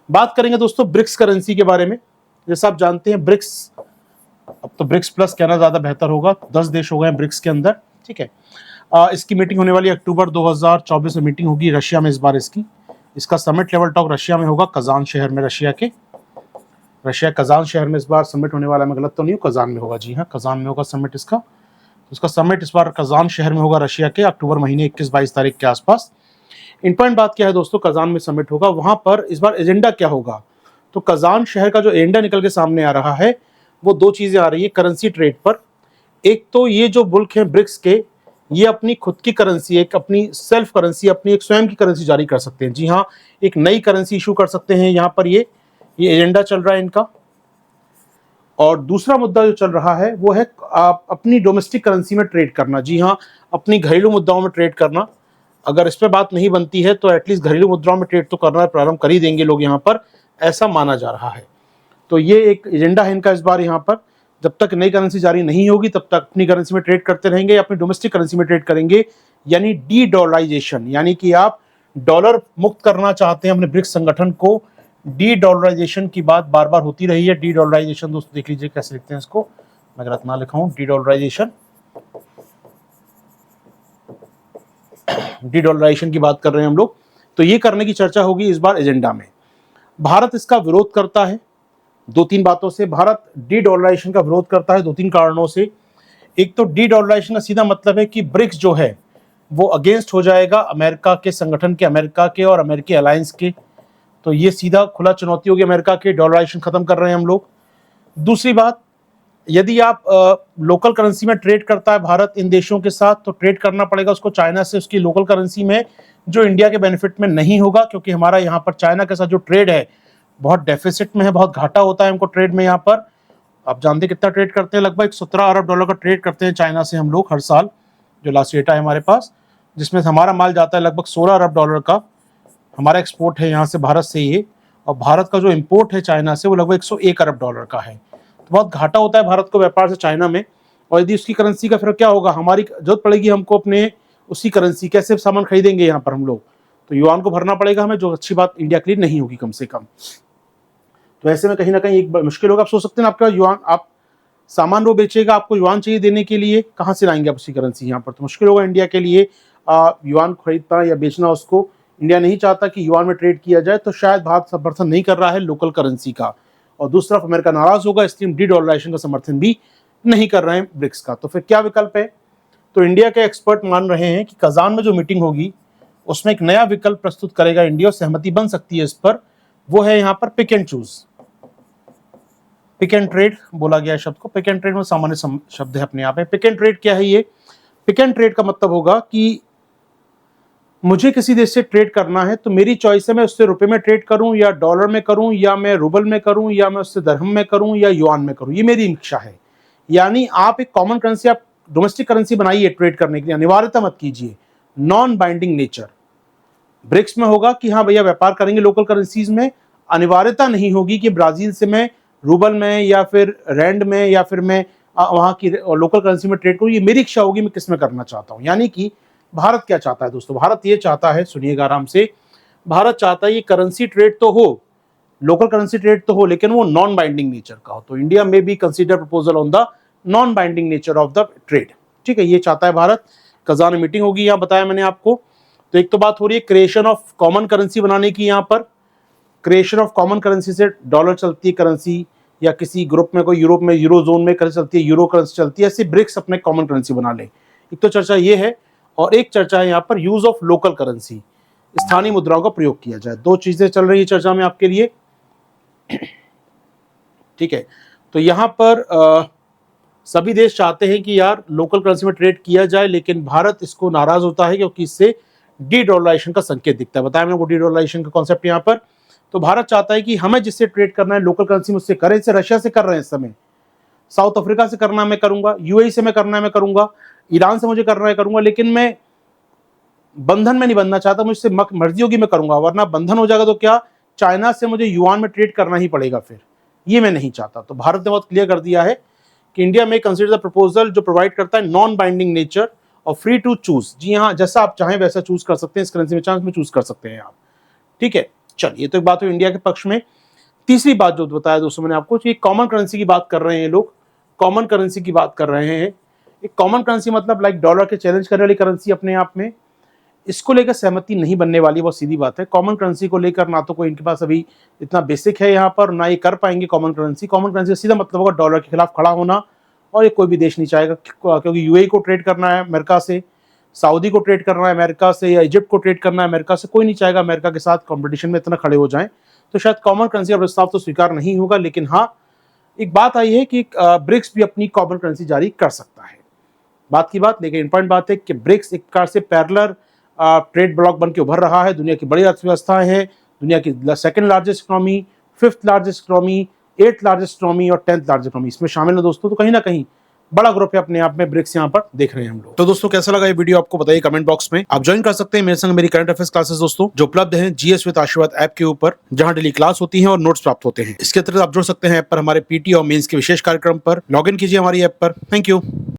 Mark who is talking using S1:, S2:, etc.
S1: बात करेंगे दोस्तों ब्रिक्स करेंसी के बारे में। जैसे आप जानते हैं ब्रिक्स, अब तो ब्रिक्स प्लस कहना ज्यादा बेहतर होगा, 10 देश हो गए ब्रिक्स के अंदर, ठीक है। इसकी मीटिंग होने वाली अक्टूबर 2024 में मीटिंग होगी रशिया में इस बार इसका समिट लेवल टॉक रशिया में होगा, कजान शहर में, रशिया कजान शहर में इस बार समिट होने वाला है। मैं गलत तो नहीं हूँ, कजान में होगा, जी हाँ कजान में होगा समिट इसका समिट इस बार कजान शहर में होगा रशिया के, अक्टूबर महीने 21-22 तारीख के आसपास। इंपॉर्टेंट बात क्या है दोस्तों, कजान में समिट होगा, वहां पर इस बार एजेंडा क्या होगा। तो कजान शहर का जो एजेंडा निकल के सामने आ रहा है वो दो चीजें आ रही है करेंसी ट्रेड पर। एक तो ये जो मुल्क है ब्रिक्स के, ये अपनी खुद की करेंसी, एक अपनी सेल्फ करेंसी, अपनी एक स्वयं की करेंसी जारी कर सकते हैं। जी हाँ, एक नई करेंसी इशू कर सकते हैं। यहाँ पर ये एजेंडा चल रहा है इनका। और दूसरा मुद्दा जो चल रहा है वो है अपनी डोमेस्टिक करेंसी में ट्रेड करना। जी हाँ, अपनी घरेलू मुद्राओं में ट्रेड करना। अगर इस पर बात नहीं बनती है तो एटलीस्ट घरेलू मुद्राओं में ट्रेड तो करना प्रारंभ कर ही देंगे लोग यहाँ पर, ऐसा माना जा रहा है। तो ये एक एजेंडा है इनका इस बार यहाँ पर। जब तक नई करेंसी जारी नहीं होगी तब तक अपनी करेंसी में ट्रेड करते रहेंगे, अपनी डोमेस्टिक करेंसी में ट्रेड करेंगे, यानी डी डॉलराइजेशन, यानी कि आप डॉलर मुक्त करना चाहते हैं अपने ब्रिक्स संगठन को। डी डॉलराइजेशन की बात बार बार होती रही है। डी डॉलराइजेशन दोस्तों देख लीजिए कैसे लिखते हैं इसको, मैं गलत ना लिखा हूं, डी डॉलराइजेशन, डी डॉलराइजेशन की बात कर रहे हैं हम लोग। तो ये करने की चर्चा होगी इस बार एजेंडा में। भारत इसका विरोध करता है दो तीन बातों से। भारत डी डॉलराइजेशन का विरोध करता है दो तीन कारणों से। एक तो डी डॉलराइजेशन का सीधा मतलब है कि ब्रिक्स जो है वो अगेंस्ट हो जाएगा अमेरिका के संगठन के, अमेरिका के और अमेरिकी अलायंस के। तो ये सीधा खुला चुनौती होगी अमेरिका के, डॉलराइजेशन खत्म कर रहे हैं हम लोग। दूसरी बात, यदि आप लोकल करेंसी में ट्रेड करता है भारत इन देशों के साथ, तो ट्रेड करना पड़ेगा उसको चाइना से उसकी लोकल करेंसी में, जो इंडिया के बेनिफिट में नहीं होगा, क्योंकि हमारा यहाँ पर चाइना के साथ जो ट्रेड है बहुत डेफिसिट में है, बहुत घाटा होता है हमको ट्रेड में। यहाँ पर आप जानते हैं कितना ट्रेड करते हैं, लगभग 17 अरब डॉलर का ट्रेड करते हैं चाइना से हम लोग हर साल, जो लास्ट डेटा है हमारे पास, जिसमें हमारा माल जाता है लगभग 16 अरब डॉलर का। हमारा एक्सपोर्ट है यहाँ से भारत से ये, और भारत का जो इम्पोर्ट है चाइना से वो लगभग 101 अरब डॉलर का है। तो बहुत घाटा होता है भारत को व्यापार से चाइना में। और यदि उसकी करेंसी का फिर क्या होगा, हमारी जरूरत पड़ेगी हमको अपने उसी करेंसी, कैसे सामान खरीदेंगे यहाँ पर हम लोग, तो युआन को भरना पड़ेगा हमें, जो अच्छी बात इंडिया के लिए नहीं होगी कम से कम। तो ऐसे में कहीं ना कहीं एक मुश्किल होगा। आप सोच सकते हैं आपका युआन, आप सामान वो बेचेगा, आपको युआन चाहिए देने के लिए, कहाँ से लाएंगे आप उसी करेंसी यहाँ पर, तो मुश्किल होगा इंडिया के लिए युआन खरीदना या बेचना उसको। इंडिया नहीं चाहता कि युआन में ट्रेड किया जाए, तो शायद भारत समर्थन नहीं कर रहा है लोकल करेंसी का। और दूसरा अमेरिका नाराज होगा, इसलिए डी डॉलराइजेशन का समर्थन भी नहीं कर रहे हैं ब्रिक्स का। तो फिर क्या विकल्प है, तो इंडिया के एक्सपर्ट मान रहे हैं कि कजान में जो मीटिंग होगी उसमें एक नया विकल्प प्रस्तुत करेगा इंडिया, और सहमति बन सकती है इस पर। वो है यहाँ पर pick and choose, pick and trade बोला गया शब्द को। पिक एंड ट्रेड में सामान्य शब्द है अपने आप में। पिक एंड ट्रेड क्या है, ये पिक एंड ट्रेड का मतलब होगा कि मुझे किसी देश से ट्रेड करना है तो मेरी चॉइस है, मैं उससे रुपए में ट्रेड करूं या डॉलर में करूं या मैं रूबल में करूं या मैं उससे दरहम में करूं या युआन में करूं, ये मेरी इच्छा है। यानी आप एक कॉमन करेंसी, आप डोमेस्टिक करेंसी बनाइए ट्रेड करने के लिए, अनिवार्यता मत कीजिए, नॉन बाइंडिंग नेचर। ब्रिक्स में होगा कि हाँ भैया व्यापार करेंगे लोकल करेंसीज में, अनिवार्यता नहीं होगी कि ब्राजील से मैं रूबल में या फिर रैंड में या फिर मैं वहां की लोकल करेंसी में ट्रेड करूं, ये मेरी इच्छा होगी मैं किस में करना चाहता हूं। यानी कि भारत क्या चाहता है दोस्तों, भारत ये चाहता है, सुनिएगा आराम से, भारत चाहता है ये करेंसी ट्रेड तो हो, लोकल करेंसी ट्रेड तो हो, लेकिन वो नॉन बाइंडिंग नेचर का हो। तो इंडिया में भी consider proposal on the non binding nature of the trade, ठीक है, ये चाहता है भारत। कजान में मीटिंग होगी, यहाँ बताया मैंने आपको। तो एक तो बात हो रही है क्रिएशन ऑफ कॉमन करेंसी बनाने की, यहाँ पर क्रिएशन ऑफ कॉमन करेंसी से डॉलर चलती है करेंसी, या किसी ग्रुप में कोई यूरोप में यूरो जोन में करेंसी चलती है, यूरो करेंसी चलती है, ऐसे ब्रिक्स अपने कॉमन करेंसी बना ले। एक तो चर्चा ये है, और एक चर्चा है यहाँ पर यूज ऑफ लोकल करेंसी, स्थानीय मुद्राओं का प्रयोग किया जाए। दो चीजें चल रही है चर्चा में आपके लिए, ठीक है। तो यहाँ पर सभी देश चाहते हैं कि यार लोकल करेंसी में ट्रेड किया जाए, लेकिन भारत इसको नाराज होता है क्योंकि इससे डी डॉलराइजेशन का संकेत दिखता है। बताया मैंने वो डी डॉलराइजेशन का कॉन्सेप्ट यहाँ पर। तो भारत चाहता है कि हमें जिससे ट्रेड करना है लोकल करेंसी में उससे करें। इससे रशिया से कर रहे हैं इस समय, साउथ अफ्रीका से करना है मैं करूंगा, यूएई से मैं करना है मैं करूंगा, ईरान से मुझे करना है करूंगा, लेकिन मैं बंधन में नहीं बनना चाहता, मुझसे मर्जी होगी मैं करूंगा, वरना बंधन हो जाएगा तो क्या, चाइना से मुझे युआन में ट्रेड करना ही पड़ेगा, फिर ये मैं नहीं चाहता। तो भारत ने बहुत क्लियर कर दिया है कि इंडिया में कंसीडर द प्रपोजल जो प्रोवाइड करता है नॉन बाइंडिंग नेचर और फ्री टू चूज। जी हाँ, जैसा आप चाहें वैसा चूज कर सकते हैं, इस करेंसी में चांस में चूज कर सकते हैं आप, ठीक है। चलिए, तो एक बात हुई इंडिया के पक्ष में। तीसरी बात जो बताया दोस्तों मैंने आपको, कि कॉमन करेंसी की बात कर रहे हैं लोग, कॉमन करेंसी की बात कर रहे हैं। एक कॉमन करेंसी मतलब लाइक डॉलर के चैलेंज करने वाली करेंसी अपने आप में, इसको लेकर सहमति नहीं बनने वाली, बहुत सीधी बात है। कॉमन करेंसी को लेकर ना तो कोई इनके पास अभी इतना बेसिक है यहाँ पर, ना ये कर पाएंगे कॉमन करेंसी। कॉमन करेंसी का सीधा मतलब होगा डॉलर के खिलाफ खड़ा होना, और ये कोई भी देश नहीं चाहेगा, क्योंकि यूएई को ट्रेड करना है अमेरिका से, सऊदी को ट्रेड करना है अमेरिका से, या इजिप्ट को ट्रेड करना है अमेरिका से, कोई नहीं चाहेगा अमेरिका के साथ कंपटीशन में इतना खड़े हो जाएं। तो शायद कॉमन करेंसी का प्रस्ताव तो स्वीकार नहीं होगा। लेकिन हाँ, एक बात आई है कि ब्रिक्स भी अपनी कॉमन करेंसी जारी कर सकता है, बात की बात। लेकिन इंपॉर्टेंट बात है कि ब्रिक्स एक प्रकार से पैरेलल ट्रेड ब्लॉक बन के उभर रहा है। दुनिया की बड़ी अर्थव्यवस्थाएं हैं, दुनिया की second largest economy, fifth largest economy, 8th largest economy और 10th लार्जेस्ट इकोनॉमी इसमें शामिल है दोस्तों। तो कहीं ना कहीं बड़ा ग्रुप है अपने आप में ब्रिक्स, यहाँ पर देख रहे हैं हम लोग। तो दोस्तों कैसा लगा ये वीडियो आपको बताइए कमेंट बॉक्स में। आप ज्वाइन कर सकते हैं मेरे संग मेरी करंट अफेयर्स क्लासेस दोस्तों, जो उपलब्ध हैं जीएस विद आशीर्वाद ऐप के ऊपर, जहां डेली क्लास होती है और नोट्स प्राप्त होते हैं। इसके अतिरिक्त आप जुड़ सकते हैं ऐप पर हमारे पीटी और मेंस के विशेष कार्यक्रम पर। लॉग इन कीजिए हमारी ऐप पर। Thank you.